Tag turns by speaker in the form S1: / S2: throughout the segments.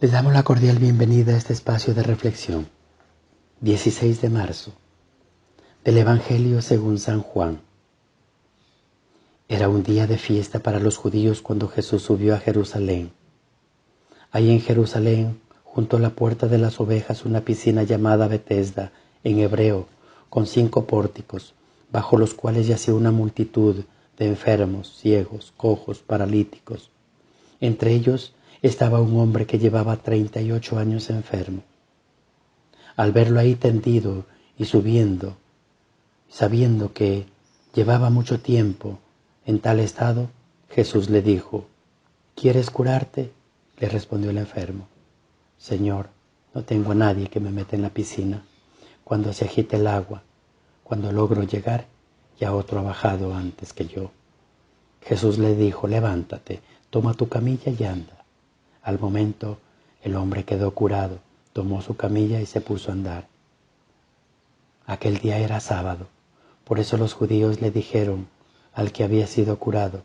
S1: Les damos la cordial bienvenida a este espacio de reflexión. 16 de marzo, del Evangelio según San Juan. Era un día de fiesta para los judíos cuando Jesús subió a Jerusalén. Hay en Jerusalén, junto a la puerta de las ovejas, una piscina llamada Betesda, en hebreo, con 5 pórticos, bajo los cuales yacía una multitud de enfermos, ciegos, cojos, paralíticos. Entre ellos estaba un hombre que llevaba 38 años enfermo. Al verlo ahí tendido y subiendo, sabiendo que llevaba mucho tiempo en tal estado, Jesús le dijo: ¿Quieres curarte? Le respondió el enfermo: Señor, no tengo a nadie que me meta en la piscina cuando se agite el agua. Cuando logro llegar, ya otro ha bajado antes que yo. Jesús le dijo: levántate, toma tu camilla y anda. Al momento, el hombre quedó curado, tomó su camilla y se puso a andar. Aquel día era sábado, por eso los judíos le dijeron al que había sido curado: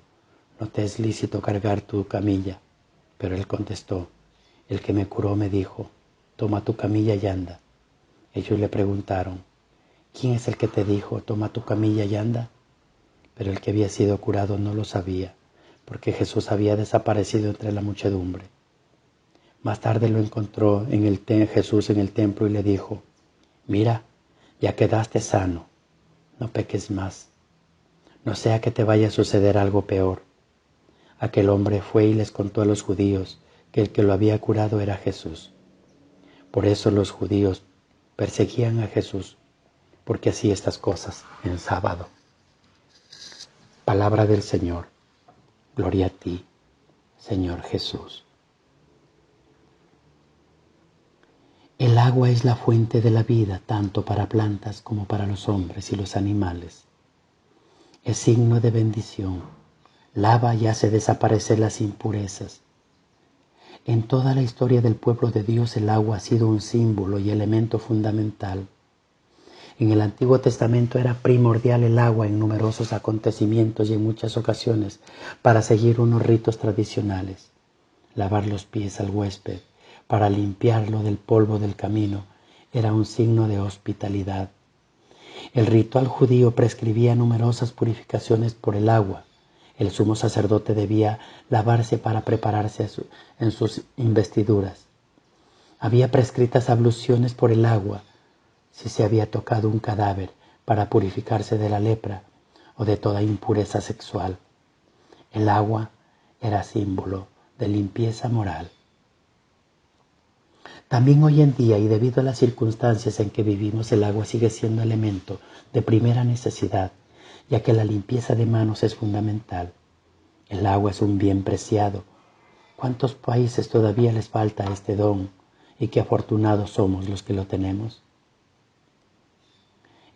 S1: no te es lícito cargar tu camilla. Pero él contestó: el que me curó me dijo: toma tu camilla y anda. Ellos le preguntaron: ¿quién es el que te dijo, toma tu camilla y anda? Pero el que había sido curado no lo sabía, porque Jesús había desaparecido entre la muchedumbre. Más tarde lo encontró Jesús en el templo y le dijo: mira, ya quedaste sano, no peques más, no sea que te vaya a suceder algo peor. Aquel hombre fue y les contó a los judíos que el que lo había curado era Jesús. Por eso los judíos perseguían a Jesús, porque hacía estas cosas en sábado. Palabra del Señor. Gloria a ti, Señor Jesús. El agua es la fuente de la vida, tanto para plantas como para los hombres y los animales. Es signo de bendición, lava y hace desaparecer las impurezas. En toda la historia del pueblo de Dios, el agua ha sido un símbolo y elemento fundamental. En el Antiguo Testamento era primordial el agua en numerosos acontecimientos y en muchas ocasiones para seguir unos ritos tradicionales. Lavar los pies al huésped, para limpiarlo del polvo del camino, era un signo de hospitalidad. El ritual judío prescribía numerosas purificaciones por el agua. El sumo sacerdote debía lavarse para prepararse en sus investiduras. Había prescritas abluciones por el agua si se había tocado un cadáver, para purificarse de la lepra o de toda impureza sexual. El agua era símbolo de limpieza moral. También hoy en día, y debido a las circunstancias en que vivimos, el agua sigue siendo elemento de primera necesidad, ya que la limpieza de manos es fundamental. El agua es un bien preciado. ¿Cuántos países todavía les falta este don? Y qué afortunados somos los que lo tenemos.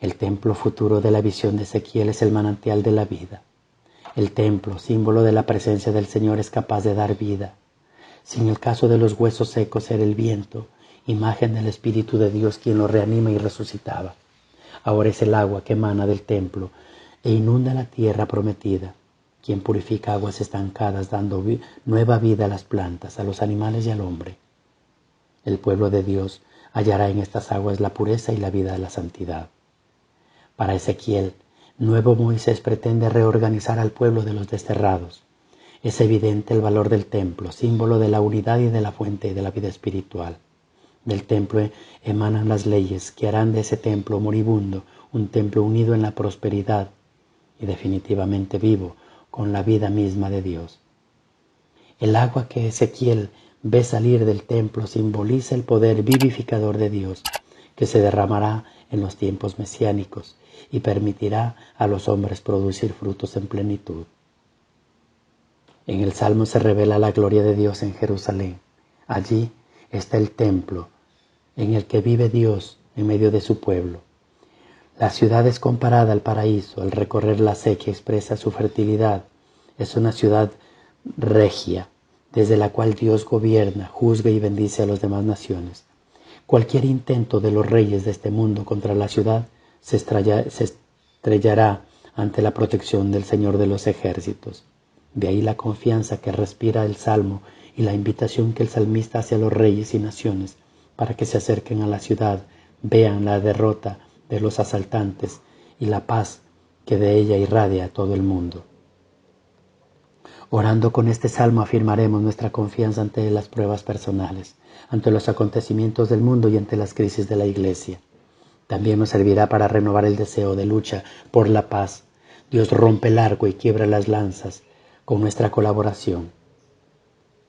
S1: El templo futuro de la visión de Ezequiel es el manantial de la vida. El templo, símbolo de la presencia del Señor, es capaz de dar vida. Si en el caso de los huesos secos era el viento, imagen del Espíritu de Dios quien lo reanima y resucitaba, ahora es el agua que emana del templo e inunda la tierra prometida, quien purifica aguas estancadas, dando nueva vida a las plantas, a los animales y al hombre. El pueblo de Dios hallará en estas aguas la pureza y la vida de la santidad. Para Ezequiel, nuevo Moisés pretende reorganizar al pueblo de los desterrados. Es evidente el valor del templo, símbolo de la unidad y de la fuente de la vida espiritual. Del templo emanan las leyes que harán de ese templo moribundo un templo unido en la prosperidad y definitivamente vivo con la vida misma de Dios. El agua que Ezequiel ve salir del templo simboliza el poder vivificador de Dios, que se derramará en los tiempos mesiánicos y permitirá a los hombres producir frutos en plenitud. En el Salmo se revela la gloria de Dios en Jerusalén. Allí está el templo en el que vive Dios en medio de su pueblo. La ciudad es comparada al paraíso. Al recorrer la acequia expresa su fertilidad. Es una ciudad regia, desde la cual Dios gobierna, juzga y bendice a las demás naciones. Cualquier intento de los reyes de este mundo contra la ciudad se estrellará ante la protección del Señor de los ejércitos. De ahí la confianza que respira el Salmo y la invitación que el salmista hace a los reyes y naciones para que se acerquen a la ciudad, vean la derrota de los asaltantes y la paz que de ella irradia a todo el mundo. Orando con este salmo afirmaremos nuestra confianza ante las pruebas personales, ante los acontecimientos del mundo y ante las crisis de la Iglesia. También nos servirá para renovar el deseo de lucha por la paz. Dios rompe el arco y quiebra las lanzas con nuestra colaboración.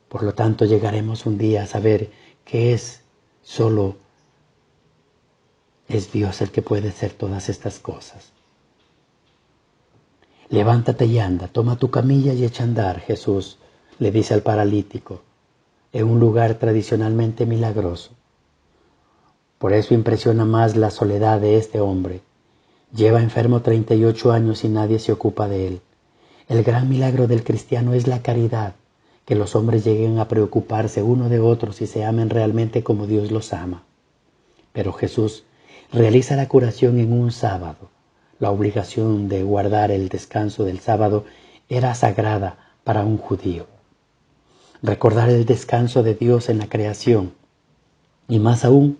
S1: Por lo tanto, llegaremos un día a saber que solo es Dios el que puede hacer todas estas cosas. Levántate y anda, toma tu camilla y echa a andar, Jesús le dice al paralítico, en un lugar tradicionalmente milagroso. Por eso impresiona más la soledad de este hombre. Lleva enfermo 38 años y nadie se ocupa de él. El gran milagro del cristiano es la caridad, que los hombres lleguen a preocuparse uno de otros y se amen realmente como Dios los ama. Pero Jesús realiza la curación en un sábado. La obligación de guardar el descanso del sábado era sagrada para un judío. Recordar el descanso de Dios en la creación y más aún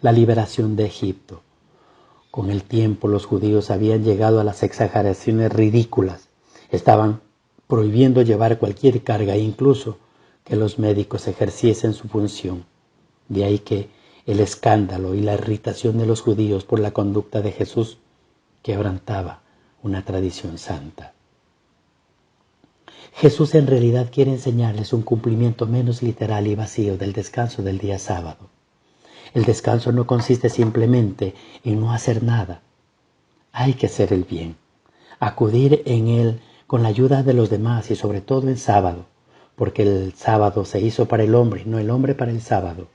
S1: la liberación de Egipto. Con el tiempo los judíos habían llegado a las exageraciones ridículas. Estaban prohibiendo llevar cualquier carga e incluso que los médicos ejerciesen su función. De ahí que el escándalo y la irritación de los judíos por la conducta de Jesús quebrantaba una tradición santa. Jesús en realidad quiere enseñarles un cumplimiento menos literal y vacío del descanso del día sábado. El descanso no consiste simplemente en no hacer nada. Hay que hacer el bien, acudir en él con la ayuda de los demás y sobre todo en sábado, porque el sábado se hizo para el hombre y no el hombre para el sábado.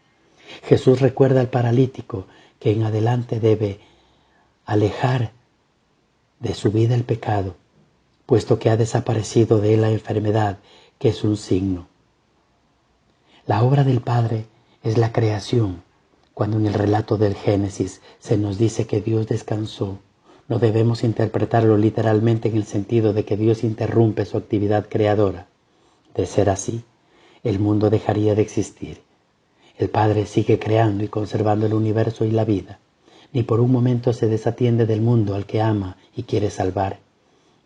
S1: Jesús recuerda al paralítico que en adelante debe alejar de su vida el pecado, puesto que ha desaparecido de él la enfermedad, que es un signo. La obra del Padre es la creación. Cuando en el relato del Génesis se nos dice que Dios descansó, no debemos interpretarlo literalmente en el sentido de que Dios interrumpe su actividad creadora. De ser así, el mundo dejaría de existir. El Padre sigue creando y conservando el universo y la vida. Ni por un momento se desatiende del mundo al que ama y quiere salvar.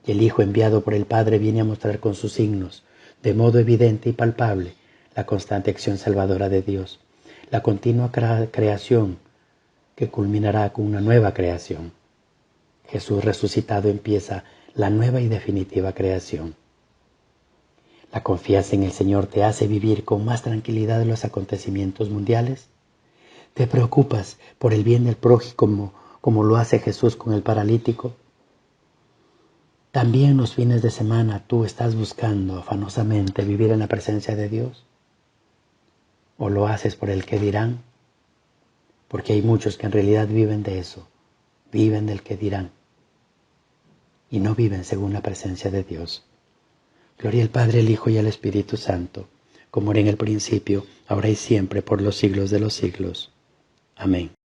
S1: Y el Hijo enviado por el Padre viene a mostrar con sus signos, de modo evidente y palpable, la constante acción salvadora de Dios, la continua creación que culminará con una nueva creación. Jesús resucitado empieza la nueva y definitiva creación. ¿La confianza en el Señor te hace vivir con más tranquilidad los acontecimientos mundiales? ¿Te preocupas por el bien del prójimo como lo hace Jesús con el paralítico? ¿También los fines de semana tú estás buscando afanosamente vivir en la presencia de Dios? ¿O lo haces por el que dirán? Porque hay muchos que en realidad viven de eso, viven del que dirán, y no viven según la presencia de Dios. Gloria al Padre, al Hijo y al Espíritu Santo, como era en el principio, ahora y siempre, por los siglos de los siglos. Amén.